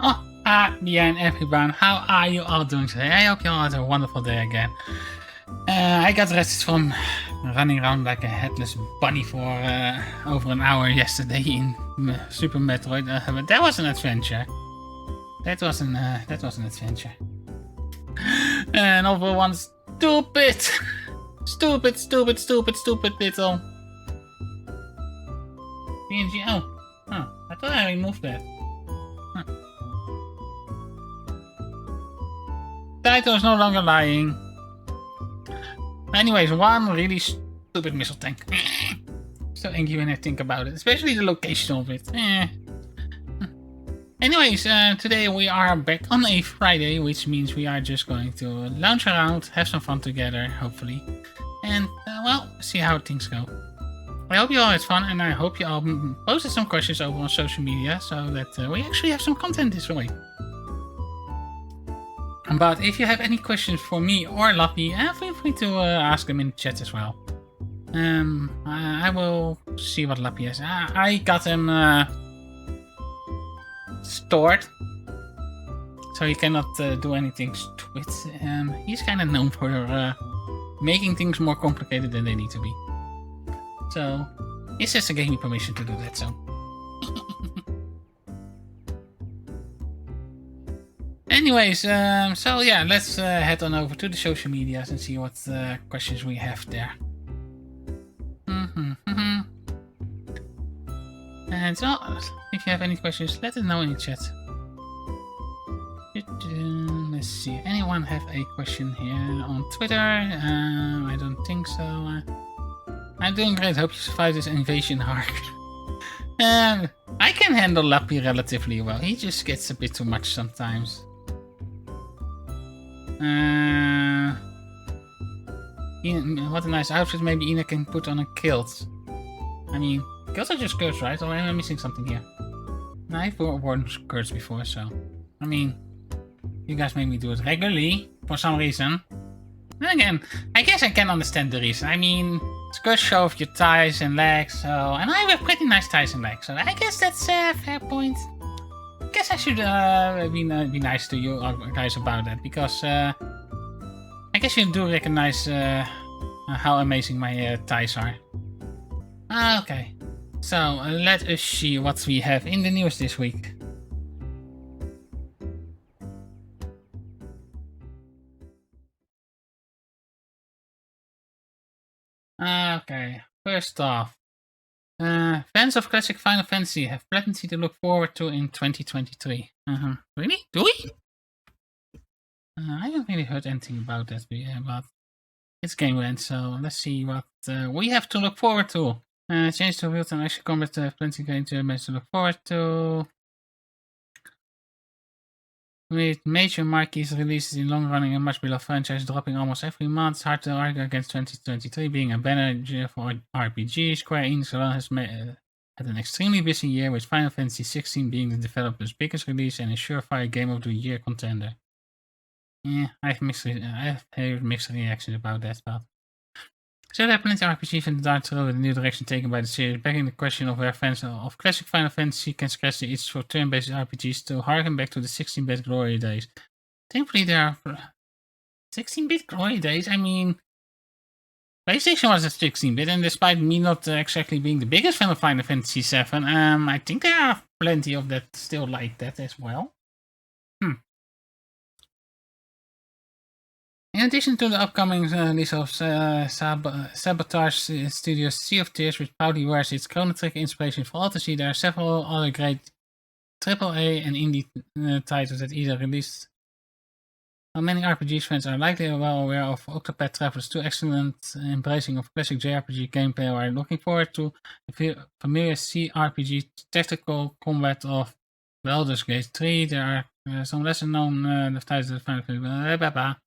Yeah, and everyone, how are you all doing today? I hope you all had a wonderful day again. I got rested from running around like a headless bunny for over an hour yesterday in Super Metroid, but that was an adventure. That was an adventure. And over one stupid little PNG. Oh, I thought I removed that. Title is no longer lying. Anyways, one really stupid missile tank. So angry when I think about it, especially the location of it. Anyways, today we are back on a Friday, which means we are just going to lounge around, have some fun together, hopefully. And, well, see how things go. I hope you all had fun, and I hope you all posted some questions over on social media, so that we actually have some content this way. But if you have any questions for me or Lappy, feel free to ask them in the chat as well. I will see what Lappy has. I got him stored, so he cannot do anything stupid. He's kind of known for making things more complicated than they need to be. So his sister gave me permission to do that, so. Anyways, so yeah, let's head on over to the social medias and see what questions we have there. And so, if you have any questions, let us know in the chat. Let's see, anyone have a question here on Twitter? I don't think so. I'm doing great, hope you survive this invasion arc. I can handle Lappy relatively well, he just gets a bit too much sometimes. What a nice outfit. Maybe Ina can put on a kilt. I mean, kilts are just skirts, right? Or am I missing something here? No, I've worn skirts before, so. I mean, you guys make me do it regularly for some reason. And again, I guess I can understand the reason. I mean, skirts show off your thighs and legs, so. And I have pretty nice thighs and legs, so I guess that's a fair point. I guess I should be nice to you guys about that, because I guess you do recognize how amazing my thighs are. Okay, so let us see what we have in the news this week. Okay, first off, fans of classic Final Fantasy have plenty to look forward to in 2023. Really? Do we? I haven't really heard anything about that, but it's Gameland, so let's see what we have to look forward to. Change to real-time action combat, plenty of games to look forward to. With major marquees releases in long-running and much beloved franchise dropping almost every month, it's hard to argue against 2023 being a banner year for RPG. Square Enix alone has had an extremely busy year, with Final Fantasy XVI being the developer's biggest release and a surefire Game of the Year contender. Yeah, I've heard mixed reactions about that, but so there are plenty of RPGs in the dark through with the new direction taken by the series, begging the question of where fans of classic Final Fantasy can scratch the itch for turn-based RPGs to harken back to the 16-bit glory days. Thankfully, there are 16-bit glory days. I mean, PlayStation was a 16-bit, and despite me not exactly being the biggest fan of Final Fantasy VII, I think there are plenty of that still like that as well. In addition to the upcoming release of Sabotage Studios' Sea of Tears, which proudly wears its Chrono Trigger inspiration for Fantasy, there are several other great AAA and indie titles that either released. While many RPG fans are likely well aware of Octopath Traveler's 2 excellent embracing of classic JRPG gameplay, or are looking forward to the familiar CRPG tactical combat of Baldur's Gate 3, there are some lesser known titles that Final Fantasy.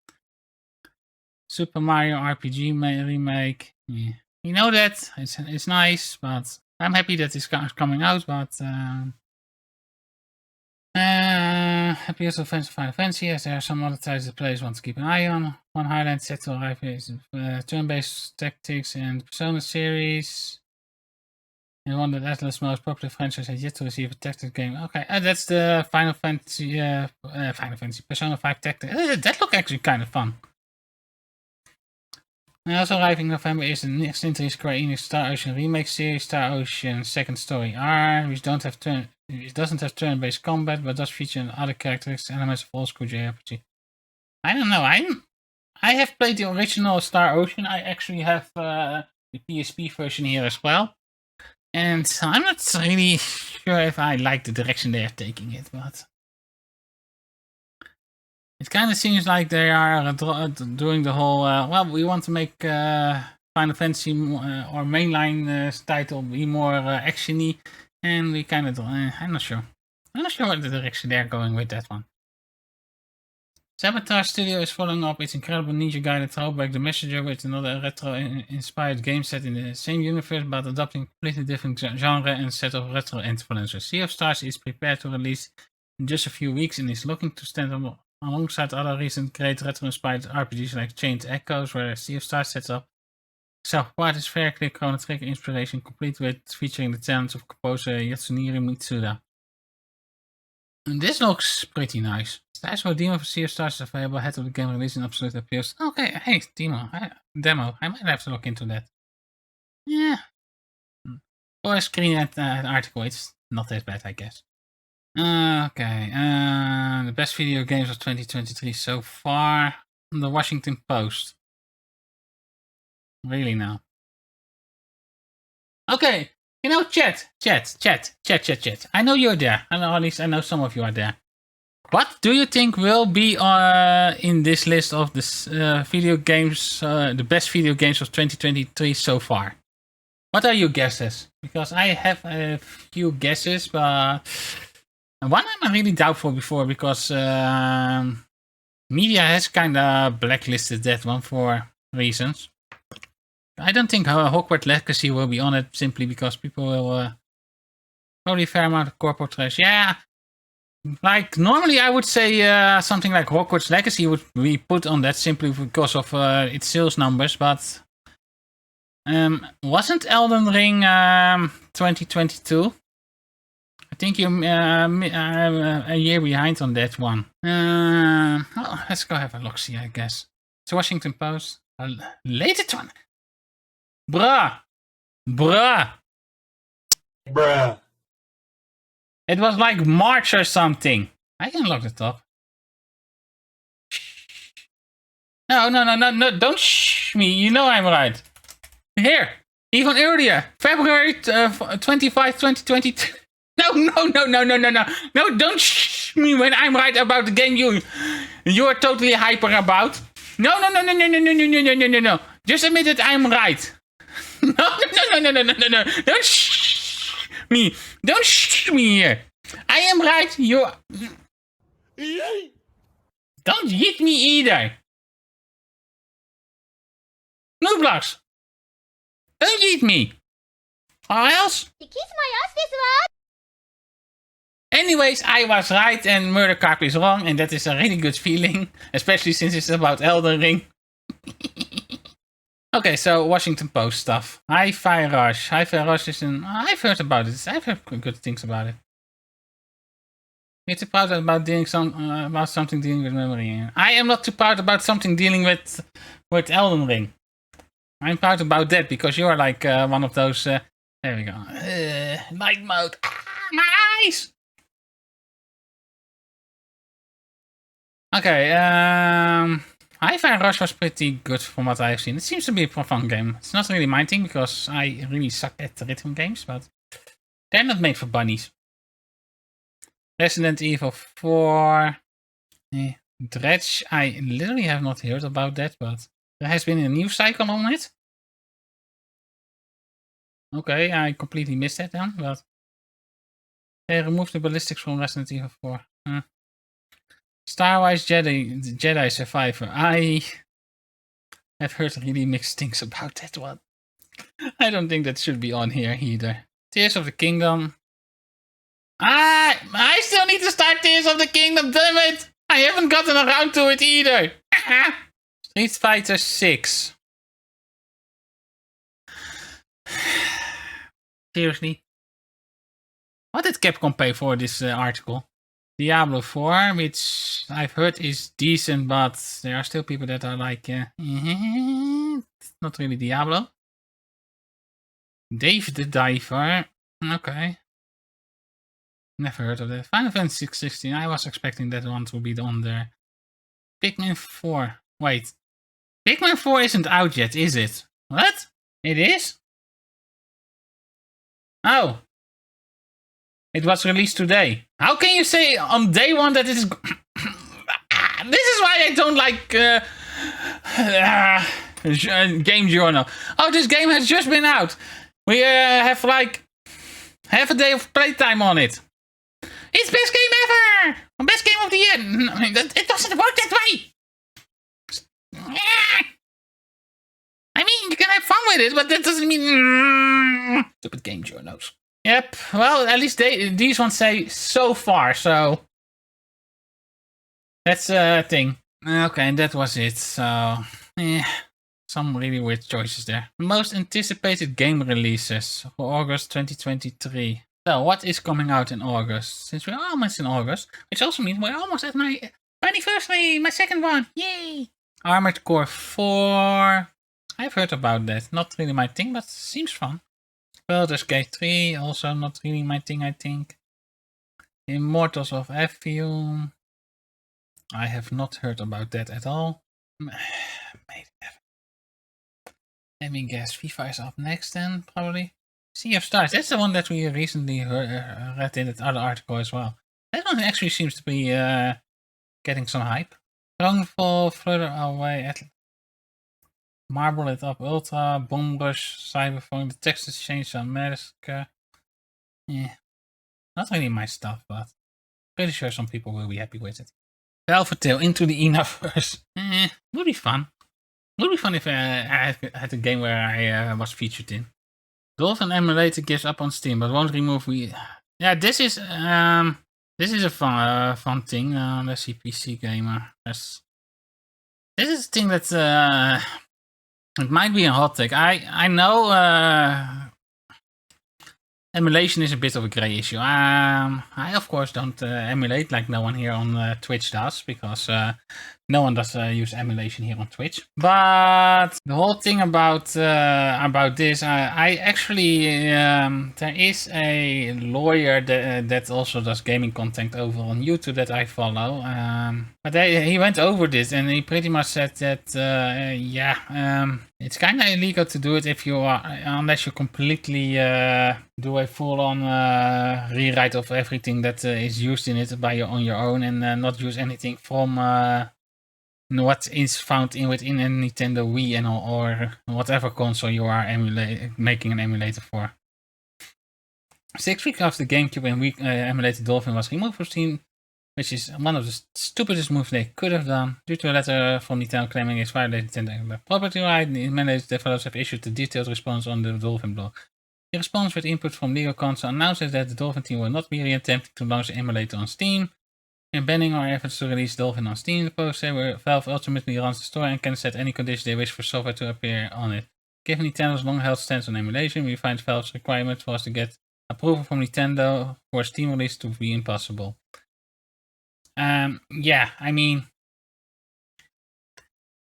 Super Mario RPG remake. Yeah. You know that it's nice, but I'm happy that it's coming out. But happy also fans of Final Fantasy, as there are some other titles that players want to keep an eye on. One highlight set to arrive is turn-based tactics and Persona series. And one that Atlas' most popular franchise has yet to receive a tactics game. Okay, that's the Final Fantasy Persona 5 Tactics. That looked actually kind of fun. And also arriving in November is the next entry Square Enix Star Ocean Remake series, Star Ocean Second Story R, which doesn't have turn-based combat, but does feature other characteristics elements of old school JRPG. I don't know. I have played the original Star Ocean. I actually have the PSP version here as well. And I'm not really sure if I like the direction they are taking it, but it kind of seems like they are doing the whole, well, we want to make Final Fantasy or mainline title be more actiony, and we kind of, I'm not sure. I'm not sure what the direction they're going with that one. Sabotage Studio is following up its incredible ninja-guided throwback The Messenger with another retro-inspired game set in the same universe, but adopting a completely different genre and set of retro influences. Sea of Stars is prepared to release in just a few weeks and is looking to stand alongside other recent great retro-inspired RPGs like Chained Echoes, where Sea of Stars sets up itself apart as fair, clear Chrono Trigger inspiration, complete with featuring the talents of composer Yasunori Mitsuda. And this looks pretty nice. Stats for demo for Sea of Stars is available ahead of the game release in absolute appeals. Okay, hey, demo. I might have to look into that. Yeah. Or a screen article, it's not that bad, I guess. Okay, the best video games of 2023 so far. The Washington Post. Really now. Okay, you know, chat. I know you're there. I know, at least I know some of you are there. What do you think will be in this list of the video games, the best video games of 2023 so far? What are your guesses? Because I have a few guesses, but one I'm really doubtful before because media has kind of blacklisted that one for reasons. I don't think Hogwarts Legacy will be on it simply because people will probably a fair amount of corporate trash. Yeah. Like, normally I would say something like Hogwarts Legacy would be put on that simply because of its sales numbers, but wasn't Elden Ring 2022? I think you're a year behind on that one. Well, let's go have a look-see, I guess. It's Washington Post. Latest one. Bruh. It was like March or something. I can look it up. No, don't shh me. You know I'm right. Here, even earlier. February 25, 2022. No, don't shh me when I'm right about the game you are totally hyper about. No. Just admit that I'm right. No. Don't shh me. Don't shh me here. I am right. You. Don't hit me either. Nooblas. Don't hit me. Or else. Anyways, I was right and Murder Carp is wrong, and that is a really good feeling, especially since it's about Elden Ring. Okay, so Washington Post stuff. Hi-Fi Rush. Hi-Fi Rush is I've heard about it. I've heard good things about it. You're too proud about about something dealing with memory. I am not too proud about something dealing with Elden Ring. I'm proud about that because you're like one of those. There we go. Night mode. My eyes. Okay. Hi-Fi Rush was pretty good from what I've seen. It seems to be a fun game. It's not really my thing because I really suck at rhythm games, but they're not made for bunnies. Resident Evil 4. Dredge. I literally have not heard about that, but there has been a news cycle on it. Okay, I completely missed that then, but they removed the ballistics from Resident Evil 4. Star Wars Jedi Survivor. I have heard really mixed things about that one. I don't think that should be on here either. Tears of the Kingdom. I still need to start Tears of the Kingdom, damn it! I haven't gotten around to it either. Street Fighter 6. Seriously? What did Capcom pay for this article? Diablo 4, which I've heard is decent, but there are still people that are like, it's not really Diablo. Dave the Diver. Okay. Never heard of that. Final Fantasy 16. I was expecting that one to be on there. Pikmin 4. Wait. Pikmin 4 isn't out yet, is it? What? It is? Oh. It was released today. How can you say on day one that it is... This is why I don't like Game Journal. Oh, this game has just been out. We have like half a day of playtime on it. It's best game ever! Best game of the year! It doesn't work that way! I mean, you can have fun with it, but that doesn't mean... Stupid Game Journals. Yep, well, at least these ones say so far, so... That's a thing. Okay, and that was it, so... Some really weird choices there. Most anticipated game releases for August 2023. So, what is coming out in August? Since we're almost in August, which also means we're almost at my anniversary, my second one. Yay! Armored Core 4. I've heard about that. Not really my thing, but seems fun. Baldur's Gate 3, also not really my thing, I think. Immortals of Avium. I have not heard about that at all. Let me guess, FIFA is up next then, probably. Sea of Stars, that's the one that we recently read in that other article as well. That one actually seems to be getting some hype. Strongfall, Further Away, Marble It Up Ultra, Bomb Rush, Cyberpunk, The Texas Chainsaw Massacre. Yeah, not really my stuff, but pretty sure some people will be happy with it. Velvet Into the Enoverse. Would be fun. Would be fun if I had a game where I was featured in. Dolphin Emulator gives up on Steam, but won't remove Yeah, this is a fun thing. Let's see, PC Gamer. This is a thing that it might be a hot take. I know emulation is a bit of a grey issue. I of course don't emulate like no one here on Twitch does, because no one does use emulation here on Twitch. But the whole thing about this, I actually there is a lawyer that also does gaming content over on YouTube that I follow. But he went over this and he pretty much said that it's kind of illegal to do it if you are, unless you completely do a full-on rewrite of everything that is used in it on your own, and not use anything from what is found within a Nintendo Wii or whatever console you are making an emulator for. 6 weeks after the GameCube and Wii emulated Dolphin was removed from Steam, which is one of the stupidest moves they could have done, due to a letter from Nintendo claiming it's violated Nintendo property right. The emulator developers have issued a detailed response on the Dolphin blog. The response, with input from legal counsel, announces that the Dolphin team will not be re-attempting to launch the emulator on Steam, and banning our efforts to release Dolphin on Steam. The post says where Valve ultimately runs the store and can set any conditions they wish for software to appear on it. Given Nintendo's long-held stance on emulation, we find Valve's requirement for us to get approval from Nintendo for a Steam release to be impossible. Yeah, I mean,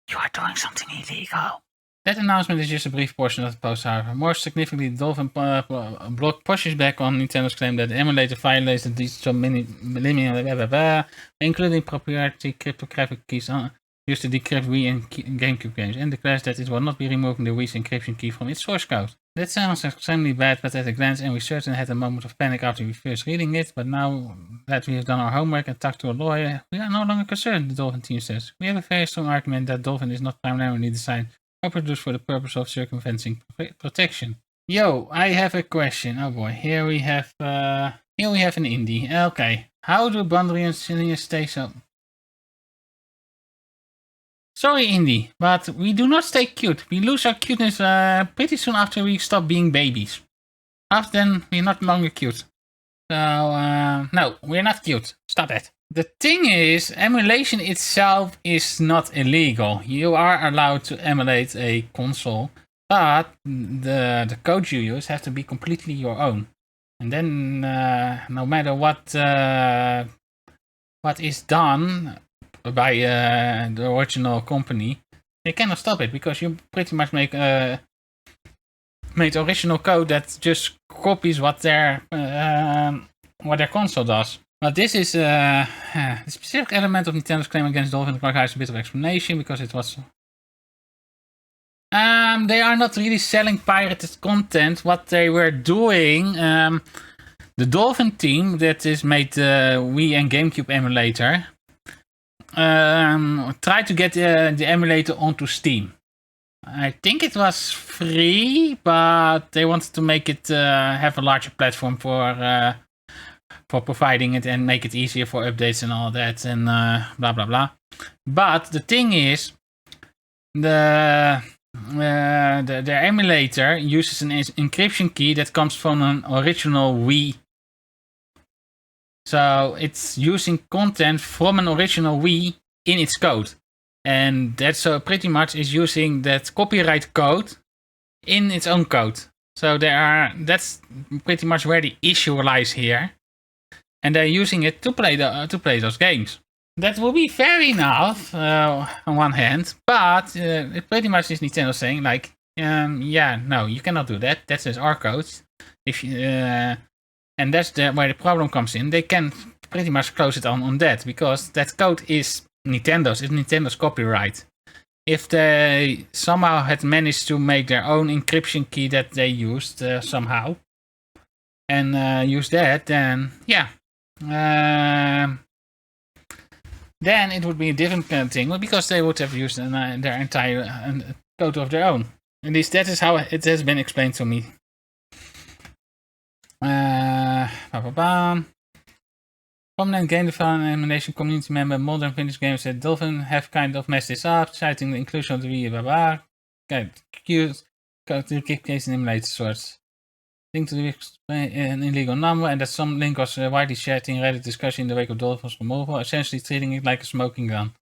you are doing something illegal. That announcement is just a brief portion of the post, however. More significantly, the Dolphin blog pushes back on Nintendo's claim that the emulator violates the digital including proprietary cryptographic keys used to decrypt Wii and GameCube games, and declares that it will not be removing the Wii's encryption key from its source code. That sounds extremely bad, but at a glance, and we certainly had a moment of panic after we first reading it, but now that we have done our homework and talked to a lawyer, we are no longer concerned, the Dolphin team says. We have a very strong argument that Dolphin is not primarily designed or produced for the purpose of circumventing protection. Yo, I have a question. Oh boy, here we have an indie. Okay, how do Bundry and Senior stay so? Sorry, indie, but we do not stay cute. We lose our cuteness pretty soon after we stop being babies. After then, we're not longer cute. So, no, we're not cute. Stop it. The thing is, emulation itself is not illegal. You are allowed to emulate a console, but the code you use has to be completely your own. And then no matter what is done by the original company, they cannot stop it because you pretty much make original code that just copies what their console does. But this is the specific element of Nintendo's claim against Dolphins requires a bit of explanation because it was. They are not really selling pirated content. What they were doing, the Dolphin team that is made the Wii and GameCube emulator, tried to get the emulator onto Steam. I think it was free, but they wanted to make it have a larger platform for providing it and make it easier for updates and all that and blah blah blah. But the thing is, the emulator uses an encryption key that comes from an original Wii. So it's using content from an original Wii in its code. And that's pretty much is using that copyright code in its own code. So that's pretty much where the issue lies here. And they're using it to play those games. That will be fair enough on one hand, but it pretty much is Nintendo saying like, yeah, no, you cannot do that. That's just our code. And that's where the problem comes in. They can pretty much close it on that because that code is Nintendo's. It's Nintendo's copyright. If they somehow had managed to make their own encryption key that they used somehow and use that, then yeah. Then it would be a different kind of thing because they would have used their entire code of their own. At least that is how it has been explained to me. Prominent game development and animation community member Modern Vintage Games said Dolphins have kind of messed this up, citing the inclusion of the Wii, to kick case in emulator source. Link to an illegal number, and that some link was widely shared in Reddit discussion in the wake of Dolphins removal, essentially treating it like a smoking gun.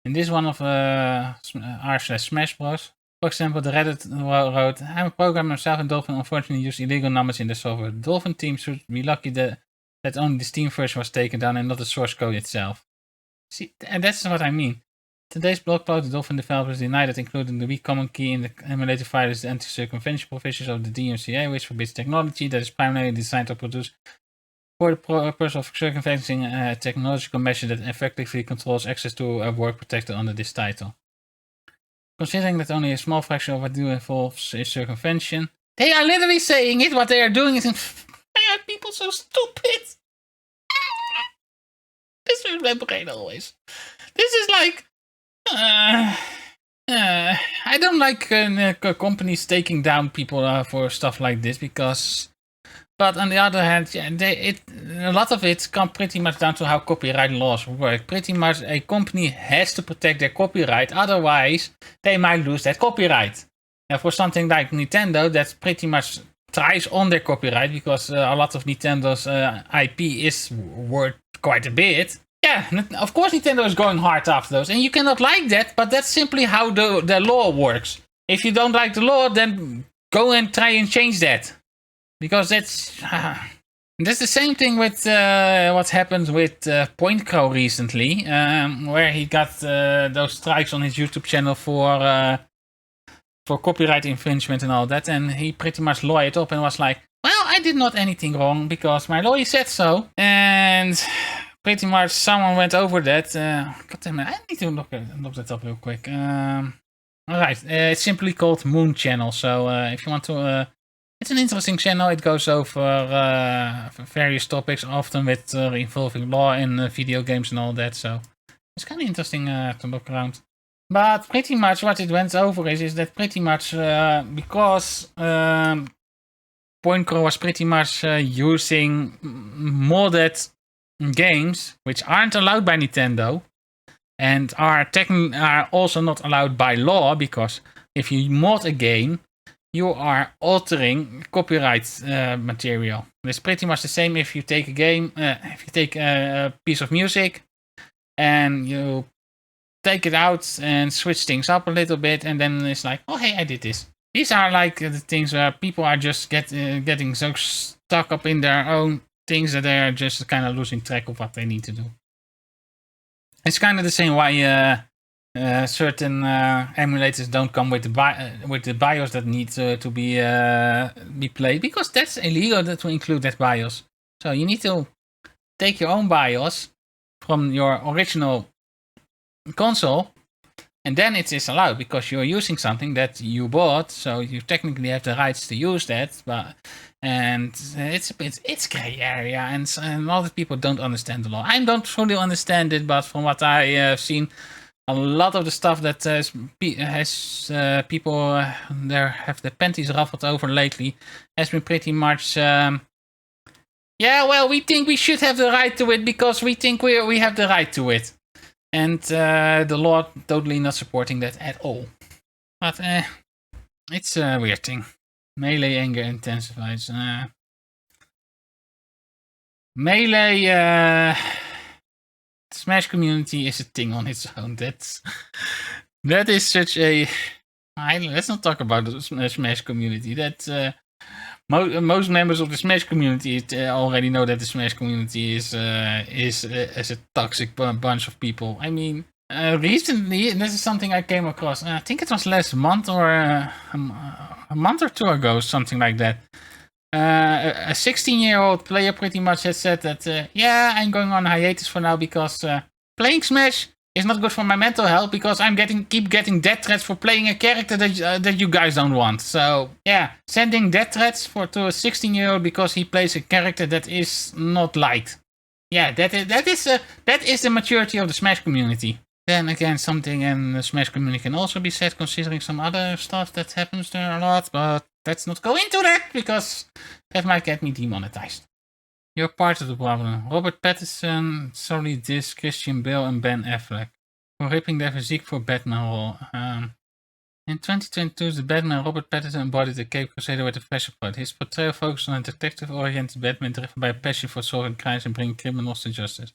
In this one of r/Smash Bros. For example, the Reddit wrote, I'm a programmer myself and Dolphin unfortunately use illegal numbers in the software. The Dolphin team should be lucky that only the Steam version was taken down and not the source code itself. See, and that's what I mean. Today's blog post, the Dolphin developers deny that including the Wii common key in the emulator file is the anti-circumvention provisions of the DMCA, which forbids technology that is primarily designed to produce for the purpose of circumventing a technological measure that effectively controls access to a work protected under this title. Considering that only a small fraction of what do involves is circumvention, they are literally saying it. What they are doing is, why are people so stupid? This is my brain always. This is like, I don't like companies taking down people for stuff like this because. But on the other hand, yeah, a lot of it comes pretty much down to how copyright laws work. Pretty much a company has to protect their copyright, otherwise they might lose that copyright. And for something like Nintendo, that pretty much thrives on their copyright because a lot of Nintendo's IP is worth quite a bit. Yeah, of course Nintendo is going hard after those, and you cannot like that, but that's simply how the law works. If you don't like the law, then go and try and change that. Because that's the same thing with what happened with Point Crow recently, where he got those strikes on his YouTube channel for copyright infringement and all that, and he pretty much lawyered up and was like, well, I did not anything wrong because my lawyer said so, and pretty much someone went over that. God damn it, I need to look that up real quick. Alright, it's simply called Moon Channel, so if you want to... It's an interesting channel. It goes over various topics, often with involving law and video games and all that. So it's kind of interesting to look around. But pretty much what it went over is that pretty much because Point Crow was pretty much using modded games, which aren't allowed by Nintendo, and are also not allowed by law, because if you mod a game, you are altering copyright material. It's pretty much the same if you take a game, if you take a piece of music and you take it out and switch things up a little bit, and then it's like, oh hey, I did this. These are like the things where people are just getting so stuck up in their own things that they are just kind of losing track of what they need to do. It's kind of the same why certain emulators don't come with the BIOS that need to be played, because that's illegal to include that BIOS. So you need to take your own BIOS from your original console, and then it is allowed because you're using something that you bought, so you technically have the rights to use that. And it's gray area, and a lot of people don't understand the law. I don't fully understand it, but from what I have seen, a lot of the stuff that people there have the panties ruffled over lately has been pretty much yeah, well, we think we should have the right to it because we think we have the right to it, and the law totally not supporting that at all. But it's a weird thing. Melee anger intensifies. Melee Smash community is a thing on its own. That is such a. Let's not talk about the Smash community. That most members of the Smash community already know that the Smash community is a toxic bunch of people. I mean, recently, and this is something I came across. I think it was last month or a month or two ago, something like that. A 16-year-old player pretty much has said that, yeah, I'm going on hiatus for now because playing Smash is not good for my mental health because I'm keep getting death threats for playing a character that you guys don't want. So yeah, sending death threats to a 16-year-old because he plays a character that is not liked. Yeah, that is the maturity of the Smash community. Then again, something in the Smash community can also be said considering some other stuff that happens there a lot, but let's not go into that because that might get me demonetized. You're part of the problem. Robert Pattinson solely dissed Christian Bale and Ben Affleck for ripping their physique for Batman role. In 2022, the Batman Robert Pattinson embodied the Cape Crusader with a fresh approach. His portrayal focused on a detective-oriented Batman driven by a passion for solving crimes and bringing criminals to justice.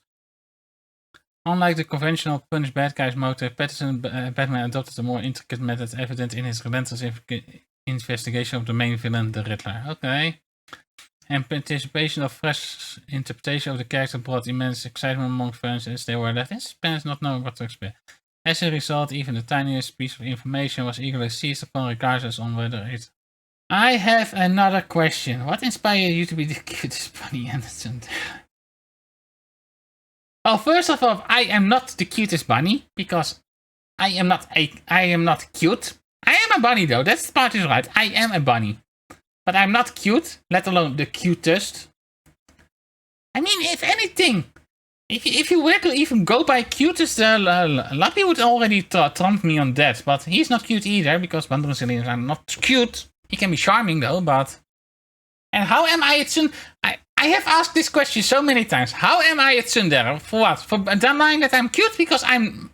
Unlike the conventional punish bad guys motive, Pattinson Batman adopted a more intricate method evident in his relentless investigation of the main villain, the Riddler. Okay. Anticipation of fresh interpretation of the character brought immense excitement among fans as they were left in suspense, not knowing what to expect. As a result, even the tiniest piece of information was eagerly seized upon regardless on whether it... I have another question. What inspired you to be the cutest bunny Anderson? Well, first of all, I am not the cutest bunny because I am not cute. I am a bunny though. That part is right. I am a bunny, but I'm not cute. Let alone the cutest. I mean, if anything, if you were to even go by cutest, Lappy would already trump me on that. But he's not cute either because Bandronsilians are not cute. He can be charming though, but. And how am I a tsundere? I have asked this question so many times. How am I a tsundere? For what? For denying that I'm cute? Because I'm...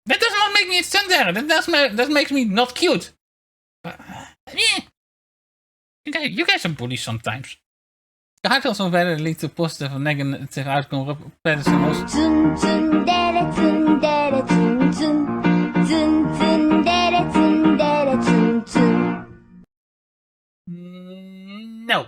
That does not make me a tsundere. That makes me not cute. Yeah. You guys are bullies sometimes. The heart also better lead to positive or negative outcome of Patterson was... Tsundere, tsundere, tsum, tsum. Tsundere, tsundere, tsum, tsum. No.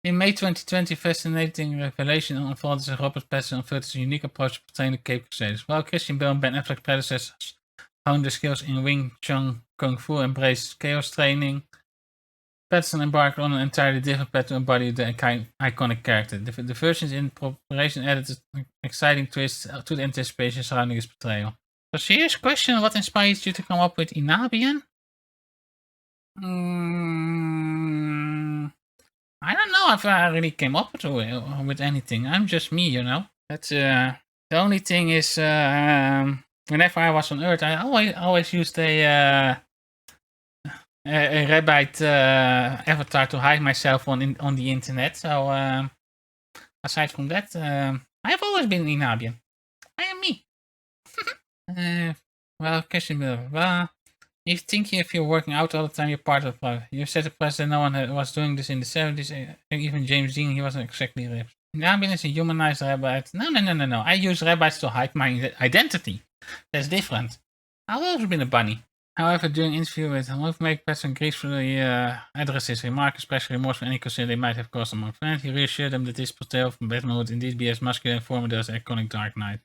In May 2020, fascinating revelation unfolded as Robert Pattinson unveiled his unique approach to portraying the Cape Crusaders. While Christian Bale and Ben Affleck's predecessors honed their skills in Wing Chun Kung Fu and embraced chaos training, Pattinson embarked on an entirely different path to embody the iconic character. The versions in preparation added an exciting twist to the anticipation surrounding his portrayal. So, serious question: what inspired you to come up with Inabian? I don't know if I really came up with anything. I'm just me, you know. That's the only thing is whenever I was on Earth, I always used a rabbit avatar to hide myself on the internet. So aside from that, I've always been Inabian. I am me. Well, question blah blah blah. You think if you're working out all the time, you're part of the problem. You said the press that no one was doing this in the 70s. Even James Dean, he wasn't exactly ripped. Inabian is a humanized rabbit. No. I use rabbits to hide my identity. That's different. I've always been a bunny. However, during interview with Hoofmaker, Patson agrees for the address his remark, especially remorse for any concern they might have caused among fans. He reassured them that this portrayal from Batman would indeed be as muscular and formidable as the iconic Dark Knight.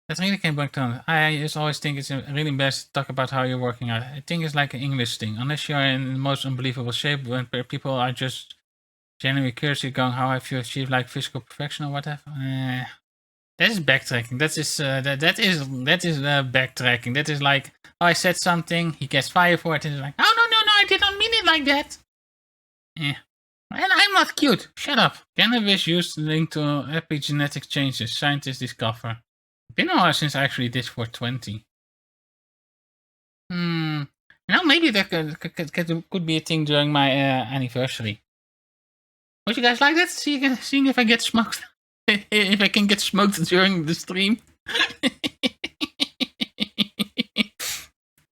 That really came back to I just always think it's really best to talk about how you're working out. I think it's like an English thing. Unless you're in the most unbelievable shape, when people are just genuinely curious, going how have you achieved like physical perfection or whatever. That is backtracking. That is backtracking. That is like, oh, I said something, he gets fired for it, and he's like, oh no, I didn't mean it like that. And I'm not cute. Shut up. Cannabis used linked to epigenetic changes. Scientists discover. It's been a while since I actually did 420. Maybe that could be a thing during my anniversary. Would you guys like that? Seeing if I get smoked. If I can get smoked during the stream.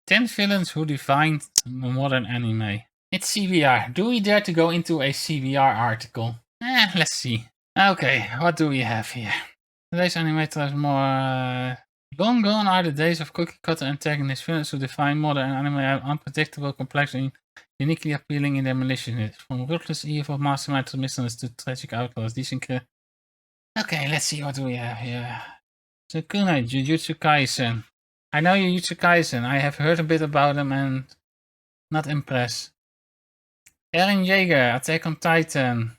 10 villains who defined modern anime. It's CBR. Do we dare to go into a CBR article? Let's see. Okay, what do we have here? Today's animator is more... Gone are the days of cookie-cutter antagonist villains who define modern anime are unpredictable, complex, and uniquely appealing in their maliciousness. From ruthless evil mastermind to misunderstood tragic outlaws. Okay, let's see what do we have here. Sukuna, Jujutsu Kaisen. I know Jujutsu Kaisen. I have heard a bit about them and not impressed. Eren Jaeger, Attack on Titan.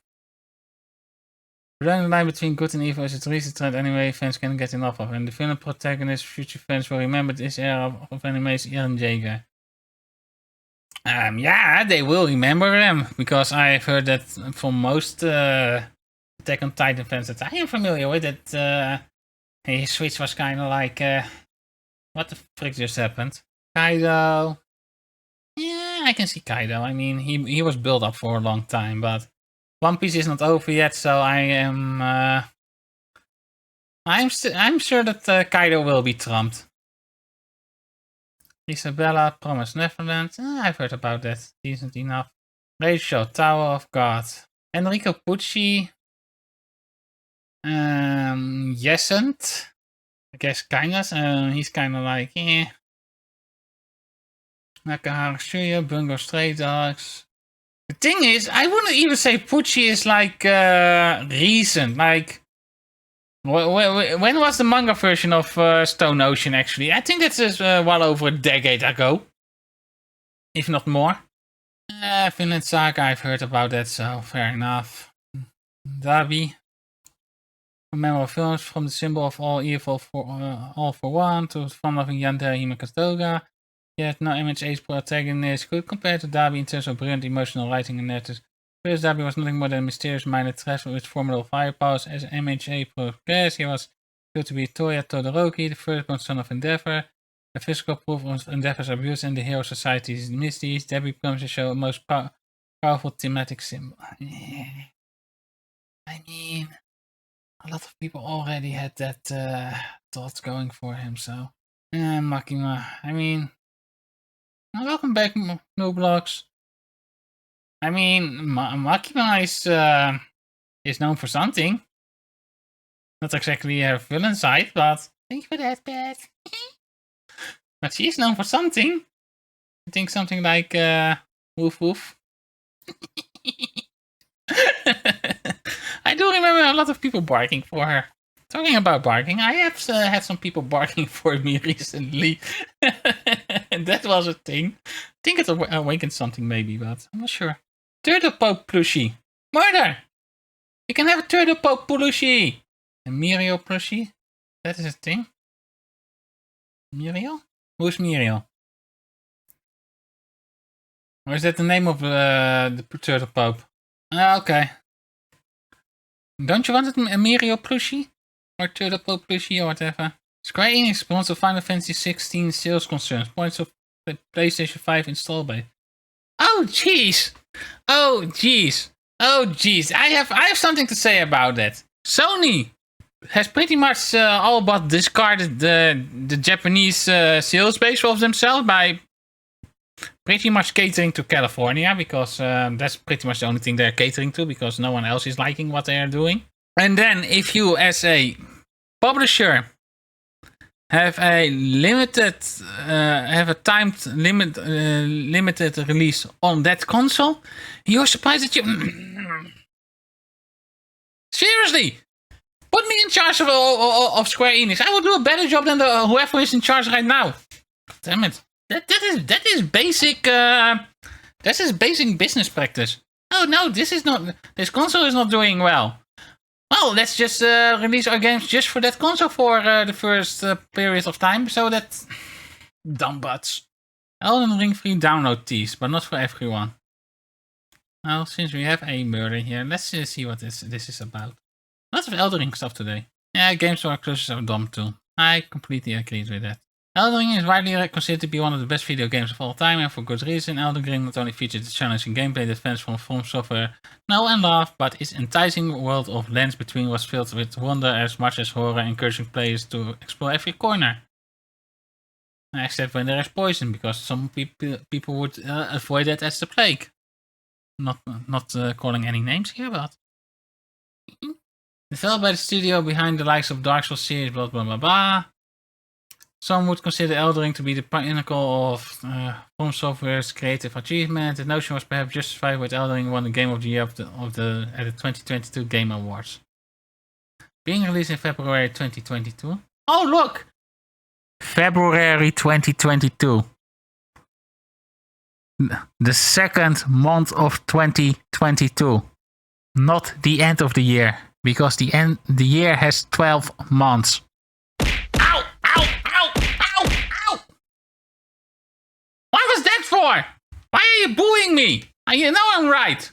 Blurring the line between good and evil is a recent trend anime fans can get enough of, and the villain protagonist future fans will remember this era of anime is Eren Jaeger. Yeah, they will remember him, because I've heard that from most Attack on Titan fans that I am familiar with it. His switch was kind of like, what the frick just happened? Kaido. Yeah, I can see Kaido. I mean, he was built up for a long time, but One Piece is not over yet, so I'm sure that Kaido will be trumped. Isabella, Promised Neverland. I've heard about that. Decent enough. Rachel, Tower of God. Enrico Pucci. Yesent. I guess kinda. He's kinda like, Nakahara Studio, Bungo Stray Dogs. The thing is, I wouldn't even say Pucci is like recent. Like, when was the manga version of Stone Ocean actually? I think that's well over a decade ago, if not more. Finland Saga, I've heard about that, so fair enough. Dabi. Memorable films from the symbol of all evil for all for one to fun-loving Yandere Himakastoga. Yet no MHA's protagonist could compare to Dabi in terms of brilliant emotional writing and narrative. First, Dabi was nothing more than a mysterious minor threat with formidable firepowers. As MHA progressed, he was built to be Toya Todoroki, the firstborn son of Endeavor. A physical proof of Endeavor's abuse and the hero society's misdeeds, Dabi becomes to show a most powerful thematic symbol. I mean, a lot of people already had that thought going for him, so. Makima, I mean, welcome back, Noblox. I mean, Makima is known for something. Not exactly her villain side, but thank you for that, Pat. But she's known for something. I think something like woof woof. I do remember a lot of people barking for her. Talking about barking, I have had some people barking for me recently. That was a thing. I think it awakened something maybe, but I'm not sure. Turtle Pope plushie. Murder! You can have a Turtle Pope plushie. A Muriel plushie? That is a thing. Muriel? Who's Muriel? Or is that the name of the Turtle Pope? Okay. Don't you want a Muriel plushie? Or Turtle Pope plushie or whatever? Square Enix responds to Final Fantasy 16 sales concerns. Points of the PlayStation 5 install base. Oh jeez! Oh jeez! Oh jeez! I have something to say about that. Sony has pretty much all but discarded the Japanese sales base of themselves by pretty much catering to California, because that's pretty much the only thing they're catering to, because no one else is liking what they are doing. And then if you as a publisher have a timed limited release on that console. You're surprised that you seriously put me in charge of Square Enix. I will do a better job than whoever is in charge right now. Damn it! That is basic. This is basic business practice. Oh no, this console is not doing well. Well, let's just release our games just for that console for the first period of time, so that dumb butts. Elden Ring free download tease, but not for everyone. Well, since we have a murder here, let's see what this is about. Lots of Elden Ring stuff today. Yeah, game store exclusives are dumb too. I completely agree with that. Elden Ring is widely considered to be one of the best video games of all time, and for good reason. Elden Ring not only features the challenging gameplay that fans from Software know and love, but its enticing world of Lands Between was filled with wonder as much as horror, encouraging players to explore every corner. Except when there is poison, because some people would avoid that as the plague. Not calling any names here, but... Developed by the studio behind the likes of Dark Souls series, blah blah blah blah. Some would consider Elden Ring to be the pinnacle of From Software's creative achievement. The notion was perhaps justified when Elden Ring won the Game of the Year at the 2022 Game Awards. Being released in February 2022. Oh look! February 2022. The second month of 2022. Not the end of the year. Because the year has 12 months. Ow! Ow! Ow! Ow! Ow! What was that for? Why are you booing me? You know I'm right.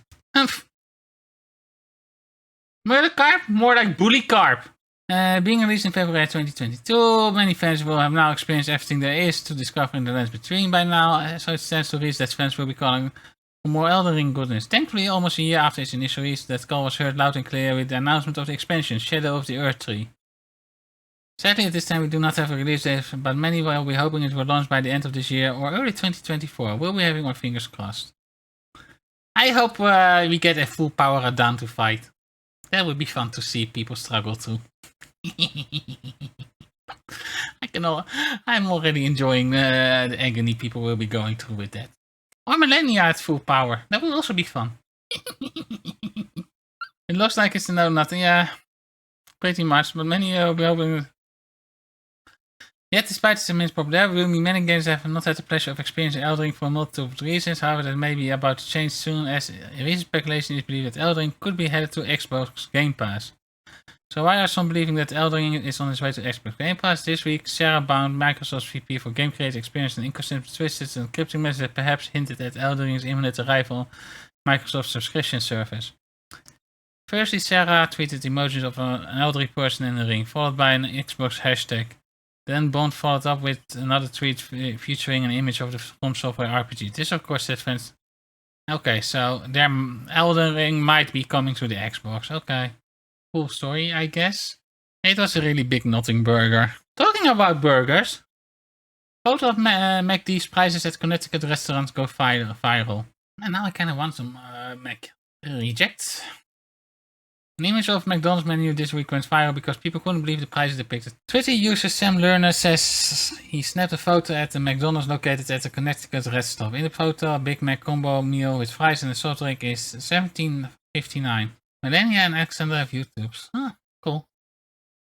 Murder carp? More like bully carp. Being released in February 2022, many fans will have now experienced everything there is to discover in the Lands Between by now, so it stands to reason that fans will be calling for more Elden Ring goodness. Thankfully, almost a year after its initial release, that call was heard loud and clear with the announcement of the expansion, Shadow of the Earth Tree. Sadly, at this time we do not have a release date, but many will be hoping it will launch by the end of this year or early 2024. We'll be having our fingers crossed. I hope we get a full power Radahn to fight. That would be fun to see people struggle too. I'm already enjoying the agony people will be going through with that. Or Millennia at full power. That would also be fun. It looks like it's a no nothing. Yeah, pretty much. But many will be hoping. Yet, despite its immense popularity, many games have not had the pleasure of experiencing Elden Ring for multiple reasons. However, that may be about to change soon, as recent speculation is believed that Elden Ring could be headed to Xbox Game Pass. So why are some believing that Elden Ring is on its way to Xbox Game Pass? This week, Sarah Bound, Microsoft's VP for Game Creator, experienced an inconsistent, twisted and encrypting message that perhaps hinted at Elden Ring's imminent arrival on Microsoft's subscription service. Firstly, Sarah tweeted emojis of an elderly person in the ring, followed by an Xbox hashtag. Then Bond followed up with another tweet featuring an image of the From Software RPG. This, of course, said fans. Okay, so their Elden Ring might be coming to the Xbox. Okay. Cool story, I guess. It was a really big nothing burger. Talking about burgers, photo of McD's prices at Connecticut restaurants go viral. And now I kind of want some Mac rejects. An image of McDonald's menu this week went viral because people couldn't believe the prices depicted. Twitter user Sam Lerner says he snapped a photo at the McDonald's located at the Connecticut rest stop. In the photo, a Big Mac combo meal with fries and a soft drink is $17.59. Millennia and Alexander have Vtubes. Huh, cool.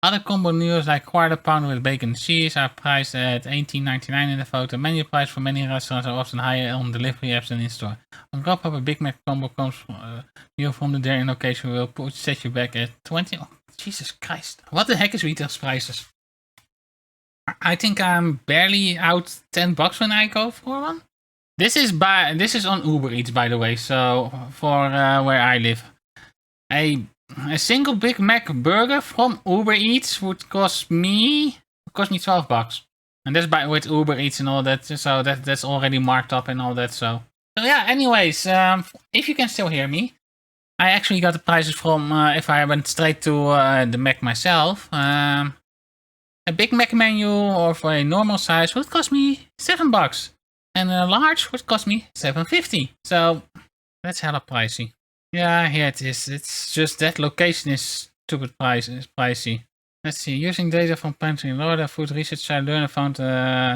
Other combo meals like quarter pounder with bacon and cheese are priced at $18.99 in the photo. Menu price for many restaurants are often higher on delivery apps than in store. On Grubhub, a Big Mac combo comes meal from the Darien location will set you back at $20. Oh, Jesus Christ. What the heck is retail prices? I think I'm barely out $10 when I go for one. This is on Uber Eats, by the way, so for where I live. A single Big Mac burger from Uber Eats would cost me $12, and that's with Uber Eats and all that. So that's already marked up and all that. So yeah. Anyways, if you can still hear me, I actually got the prices from if I went straight to the Mac myself. A Big Mac menu or for a normal size would cost me $7, and a large would cost me $7.50. So that's hella pricey. Yeah, here it is. It's just that location is stupid pricey. Let's see. Using data from Pantry in Florida, food research site Learner found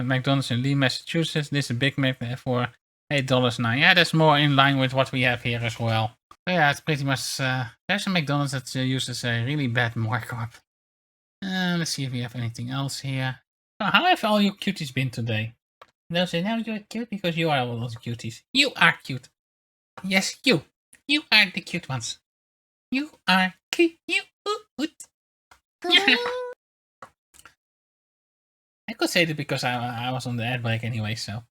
McDonald's in Lee, Massachusetts. This is a Big Mac for $8.09. Yeah, that's more in line with what we have here as well. So yeah, it's pretty much. There's a McDonald's that uses a really bad markup. Let's see if we have anything else here. So how have all you cuties been today? They'll say, now you're cute because you are all those cuties. You are cute. Yes, you. You are the cute ones. You are cute. Yeah. I could say that because I was on the ad break anyway, so.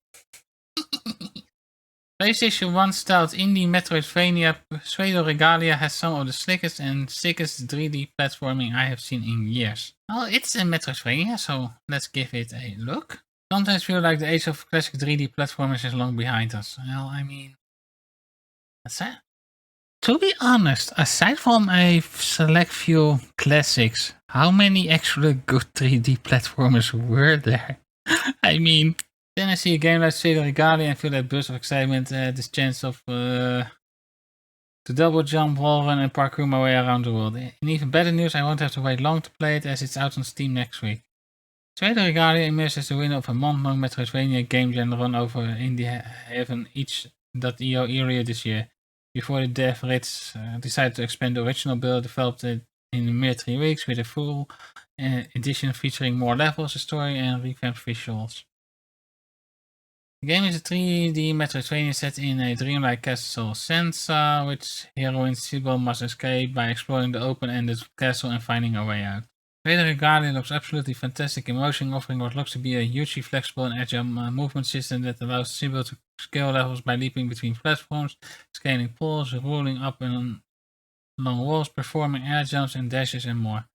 PlayStation 1 styled indie Metroidvania Pseudo Regalia has some of the slickest and sickest 3D platforming I have seen in years. Well, it's a Metroidvania, so let's give it a look. Sometimes feel like the age of classic 3D platformers is long behind us. Well, I mean, to be honest, aside from a select few classics, how many actually good 3D platformers were there? I mean, then I see a game like Pseudo Regalia and feel that burst of excitement, this chance of to double jump, wall run and parkour my way around the world. In even better news, I won't have to wait long to play it as it's out on Steam next week. Pseudo Regalia emerged as the winner of a month-long Metroidvania game genre run over Indie Heaven itch.io earlier this year. Before the dev Ritz decided to expand the original build, developed it in a mere 3 weeks with a full edition featuring more levels, a story and revamped visuals. The game is a 3D Metroidvania set in a dreamlike castle Sensa, which heroine Sybil must escape by exploring the open-ended castle and finding her way out. Pseudo Regalia looks absolutely fantastic in motion, offering what looks to be a hugely flexible and agile movement system that allows Sybil to scale levels by leaping between platforms, scaling poles, rolling up and along walls, performing air jumps and dashes and more.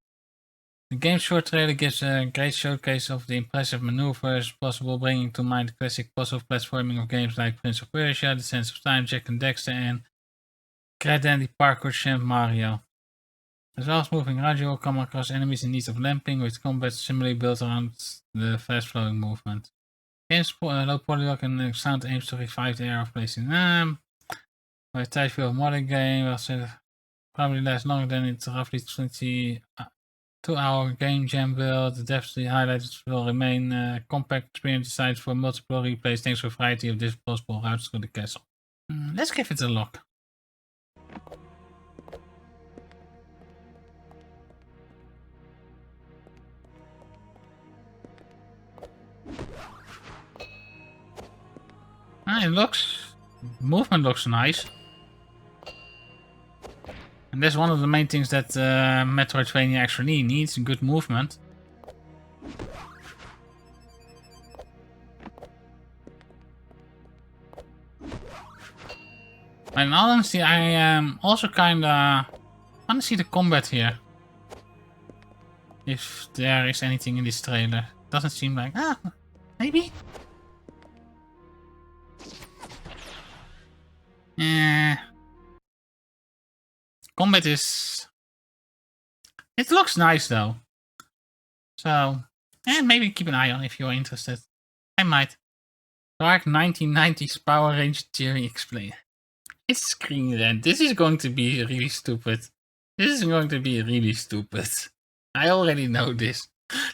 The game's short trailer gives a great showcase of the impressive maneuvers possible, bringing to mind the classic puzzle platforming of games like Prince of Persia, The Sands of Time, Jak and Daxter, and Crash Parkour Champ Mario. As well as moving around, you will come across enemies in need of lamping, with combat similarly built around the fast-flowing movement. Game's low polygon and sound aims to revive the era of placing them. By the tight feel of modern game, will probably last longer than its roughly 22-hour game jam build. The definitely highlighted will remain a compact experience designed for multiple replays thanks to a variety of different possible routes through the castle. Let's give it a look. Movement looks nice. And that's one of the main things that Metroidvania actually needs, good movement. And honestly, I am also kinda want to see the combat here. If there is anything in this trailer. Doesn't seem like... maybe? Combat is... It looks nice though. So, maybe keep an eye on if you're interested. I might. Dark 1990s Power Ranger theory explained. It's screen rant. This is going to be really stupid. This is going to be really stupid. I already know this.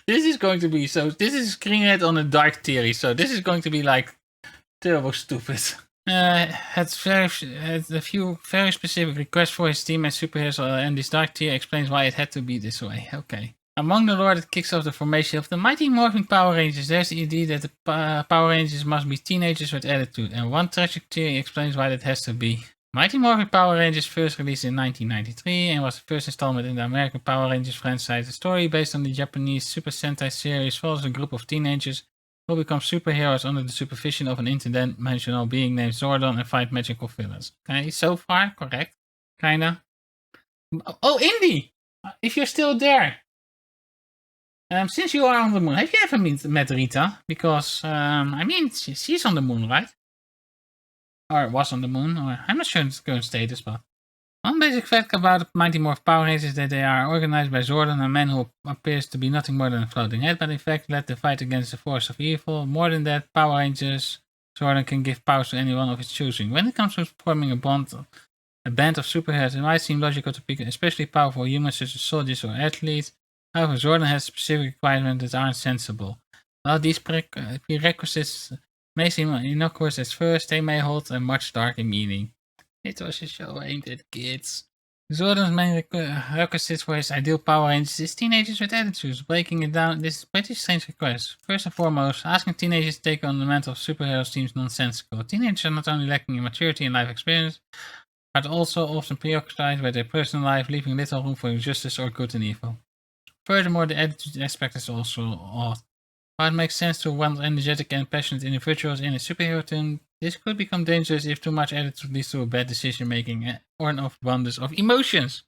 This is going to be so... This is screen rant on a dark theory. So this is going to be like... turbo stupid. Had a few very specific requests for his team and superheroes, and this dark tier explains why it had to be this way. Okay. Among the lore that kicks off the formation of the Mighty Morphin Power Rangers, there's the idea that the Power Rangers must be teenagers with attitude, and one tragic theory explains why that has to be. Mighty Morphin Power Rangers first released in 1993 and was the first installment in the American Power Rangers franchise. The story, based on the Japanese Super Sentai series, follows a group of teenagers who become superheroes under the supervision of an interdimensional being named Zordon and fight magical villains. Okay, so far, correct. Kinda. Oh, Indy! If you're still there. Since you are on the moon, have you ever met Rita? Because, I mean, she's on the moon, right? Or was on the moon, or I'm not sure its current status, but... One basic fact about the Mighty Morphin Power Rangers is that they are organized by Zordon, a man who appears to be nothing more than a floating head, but in fact led the fight against the force of evil. More than that, Power Rangers Zordon can give powers to anyone of his choosing. When it comes to forming a band of superheroes, it might seem logical to pick especially powerful humans such as soldiers or athletes, However, Jordan has specific requirements that aren't sensible. While these prerequisites may seem innocuous at first, they may hold a much darker meaning. It was a show aimed at kids. Jordan's main requisite for his ideal Power Rangers is teenagers with attitudes. Breaking it down, this is a pretty strange request. First and foremost, asking teenagers to take on the mantle of superheroes seems nonsensical. Teenagers are not only lacking in maturity and life experience, but also often preoccupied with their personal life, leaving little room for justice or good and evil. Furthermore, the attitude aspect is also odd. While it makes sense to want energetic and passionate individuals in a superhero team, this could become dangerous if too much attitude leads to a bad decision making or an overabundance of emotions.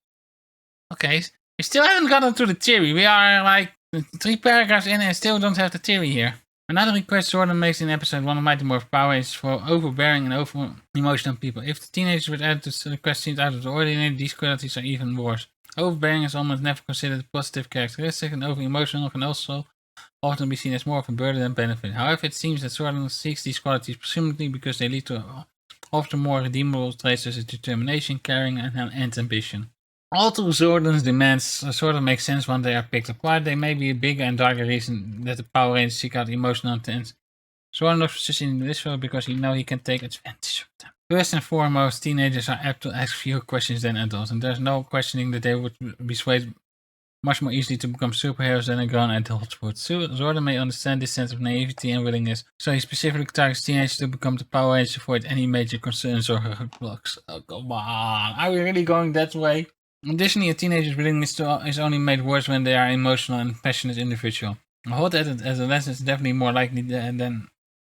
Okay, we still haven't gotten to the theory. We are like 3 paragraphs in and still don't have the theory here. Another request Jordan makes in episode 1 of Mighty Morphin Power is for overbearing and over emotional people. If the teenagers with attitudes request seems out of the ordinary, these qualities are even worse. Overbearing is almost never considered a positive characteristic, and over emotional can also often be seen as more of a burden than benefit. However, it seems that Jordan seeks these qualities presumably because they lead to often more redeemable traits such as determination, caring, and ambition. Although Jordan's demands sort of make sense when they are picked apart, they may be a bigger and darker reason that the Power Rangers seek out emotional intent. Jordan looks for in this role because he knows he can take advantage of them. First and foremost, teenagers are apt to ask fewer questions than adults, and there's no questioning that they would be swayed much more easily to become superheroes than a grown adult would. Jordan may understand this sense of naivety and willingness, so he specifically targets teenagers to become the Power Rangers to avoid any major concerns or roadblocks. Oh, come on. Are we really going that way? Additionally, a teenager's willingness is only made worse when they are an emotional and passionate individual. A hot adolescent is definitely more likely than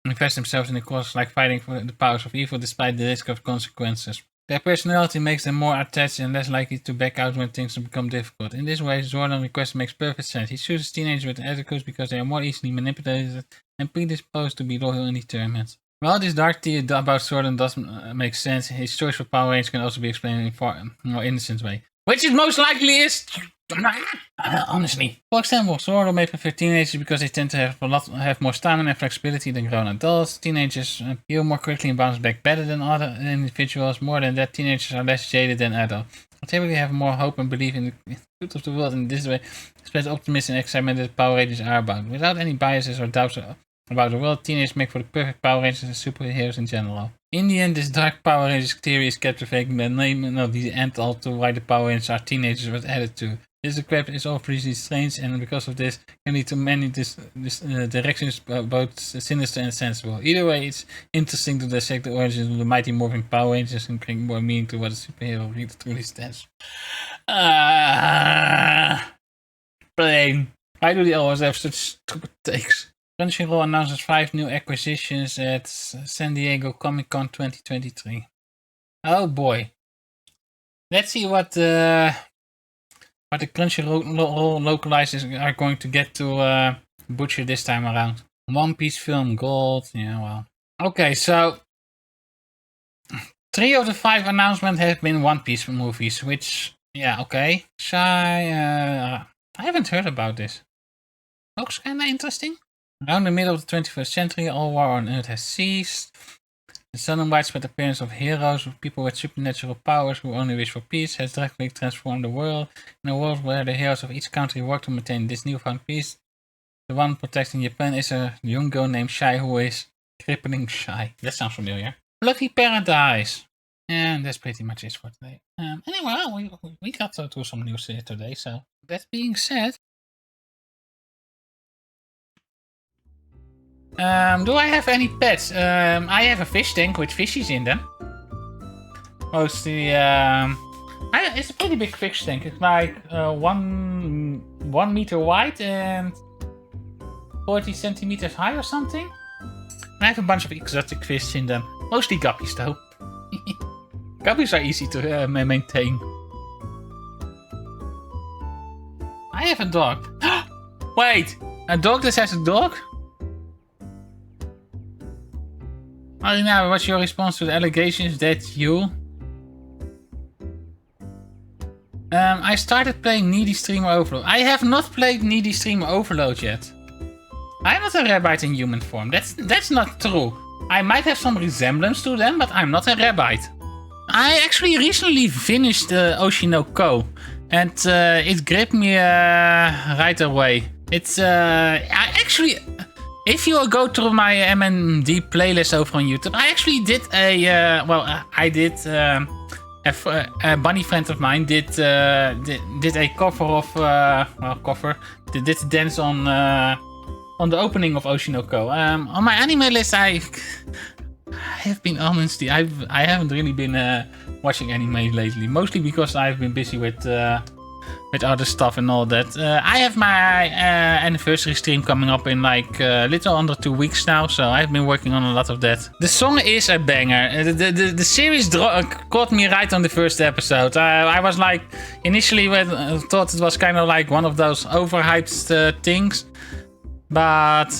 invest themselves in a cause like fighting for the powers of evil despite the risk of consequences. Their personality makes them more attached and less likely to back out when things become difficult. In this way, Jordan's request makes perfect sense. He chooses teenagers with attitudes because they are more easily manipulated and predisposed to be loyal and determined. While this dark theory about Jordan does make sense, his choice for Power Rangers can also be explained in a far more innocent way. Which it most likely is. Honestly. For example, Jordan may prefer teenagers because they tend to have more stamina and flexibility than grown adults. Teenagers heal more quickly and bounce back better than other individuals. More than that, teenagers are less jaded than adults. They typically have more hope and belief in the good of the world, and in this way spreads optimism and excitement that Power Rangers are about. Without any biases or doubts about the world, teenagers make for the perfect Power Rangers and superheroes in general. In the end, this dark Power Rangers theory is captivating the name of the end all to why the Power Rangers are teenagers with attitude. This request is obviously strange, and because of this, can lead to many directions, both sinister and sensible. Either way, it's interesting to dissect the origins of the Mighty Morphin Power Rangers and bring more meaning to what a superhero really truly stands. Plain. Why do they always have such stupid takes? Crunchyroll announces 5 new acquisitions at San Diego Comic-Con 2023. Oh boy. Let's see what the Crunchyroll localizers are going to get to butcher this time around. One Piece film, gold, yeah, well. Okay, so 3 of the 5 announcements have been One Piece movies, which, yeah, okay. I haven't heard about this. Looks kinda interesting. Around the middle of the 21st century, all war on Earth has ceased. The sudden widespread appearance of heroes, people with supernatural powers who only wish for peace, has drastically transformed the world. In a world where the heroes of each country work to maintain this newfound peace, the one protecting Japan is a young girl named Shai who is crippling shy. That sounds familiar. Lucky Paradise. And that's pretty much it for today. Anyway, we got to some news here today, so that being said, do I have any pets? I have a fish tank with fishies in them. Mostly, it's a pretty big fish tank. It's like 1 meter wide and 40 centimeters high or something. And I have a bunch of exotic fish in them. Mostly guppies though. Guppies are easy to maintain. I have a dog. Wait, a dog that has a dog? Marina, what's your response to the allegations that you... I started playing Needy Streamer Overload. I have not played Needy Streamer Overload yet. I'm not a rabbit in human form. That's not true. I might have some resemblance to them, but I'm not a rabbit. I actually recently finished Oshinoko. and it gripped me right away. It's I actually, if you go through my MND playlist over on YouTube, I actually did I did. A bunny friend of mine did a cover of did a dance on the opening of Oshinoko. On my anime list, I have been honestly, I haven't really been watching anime lately, mostly because I've been busy with other stuff and all that. I have my anniversary stream coming up in like a little under 2 weeks now, so I've been working on a lot of that. The song is a banger. The series caught me right on the first episode. I was like, initially thought it was kind of like one of those overhyped things, but